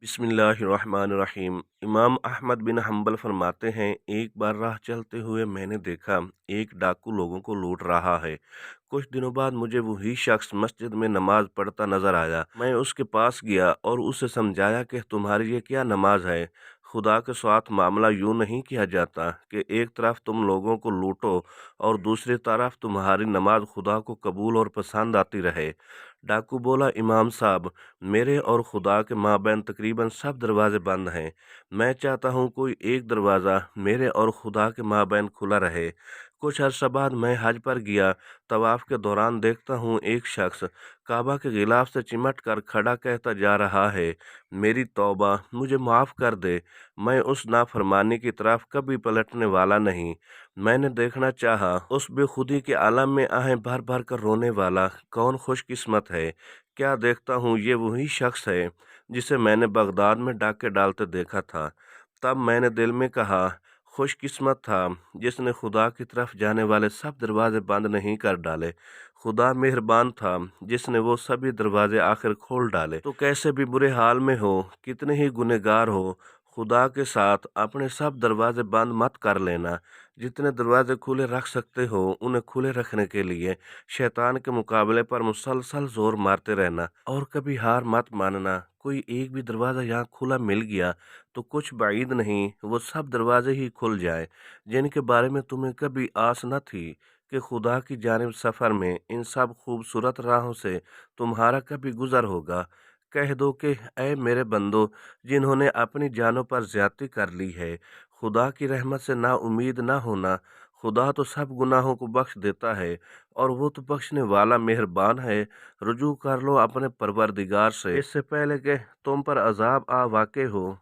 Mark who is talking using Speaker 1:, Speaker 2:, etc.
Speaker 1: बिस्मिल्लाहिर्रहमानिर्रहीम। इमाम अहमद बिन हम्बल फरमाते हैं, एक बार राह चलते हुए मैंने देखा एक डाकू लोगों को लूट रहा है। कुछ दिनों बाद मुझे वही शख्स मस्जिद में नमाज पढ़ता नजर आया। मैं उसके पास गया और उसे समझाया कि तुम्हारी ये क्या नमाज है। खुदा के साथ मामला यूं नहीं किया जाता कि एक तरफ तुम लोगों को लूटो और दूसरी तरफ तुम्हारी नमाज खुदा को कबूल और पसंद आती रहे। डाकू बोला, इमाम साहब, मेरे और खुदा के माबैन तकरीबन सब दरवाजे बंद हैं। मैं चाहता हूँ कोई एक दरवाज़ा मेरे और खुदा के माबैन खुला रहे। कुछ अर्सा बाद मैं हज पर गया। तवाफ के दौरान देखता हूँ एक शख्स काबा के गिलाफ से चिमट कर खड़ा कहता जा रहा है, मेरी तौबा, मुझे माफ़ कर दे। मैं उस नाफरमानी की तरफ कभी पलटने वाला नहीं। मैंने देखना चाहा उस बेखुदी के आलम में आहें भर भर कर रोने वाला कौन खुशकिस्मत है। क्या देखता हूँ ये वही शख्स है जिसे मैंने बगदाद में डाके डालते देखा था। तब मैंने दिल में कहा, खुशकिस्मत था जिसने खुदा की तरफ जाने वाले सब दरवाजे बंद नहीं कर डाले। खुदा मेहरबान था जिसने वो सभी दरवाजे आखिर खोल डाले। तो कैसे भी बुरे हाल में हो, कितने ही गुनहगार हो, खुदा के साथ अपने सब दरवाजे बंद मत कर लेना। जितने दरवाजे खुले रख सकते हो उन्हें खुले रखने के लिए शैतान के मुकाबले पर मुसलसल जोर मारते रहना और कभी हार मत मानना। कोई एक भी दरवाज़ा यहाँ खुला मिल गया तो कुछ बाईद नहीं वो सब दरवाजे ही खुल जाए जिनके बारे में तुम्हें कभी आस न थी कि खुदा की जानिब सफ़र में इन सब खूबसूरत राहों से तुम्हारा कभी गुज़र होगा। कह दो कि ऐ मेरे बंदो, जिन्होंने अपनी जानों पर ज्यादती कर ली है, खुदा की रहमत से ना उम्मीद ना होना। खुदा तो सब गुनाहों को बख्श देता है और वो तो बख्शने वाला मेहरबान है। रुजू कर लो अपने परवरदिगार से इससे पहले कि तुम पर अजाब आ वाक़े हो।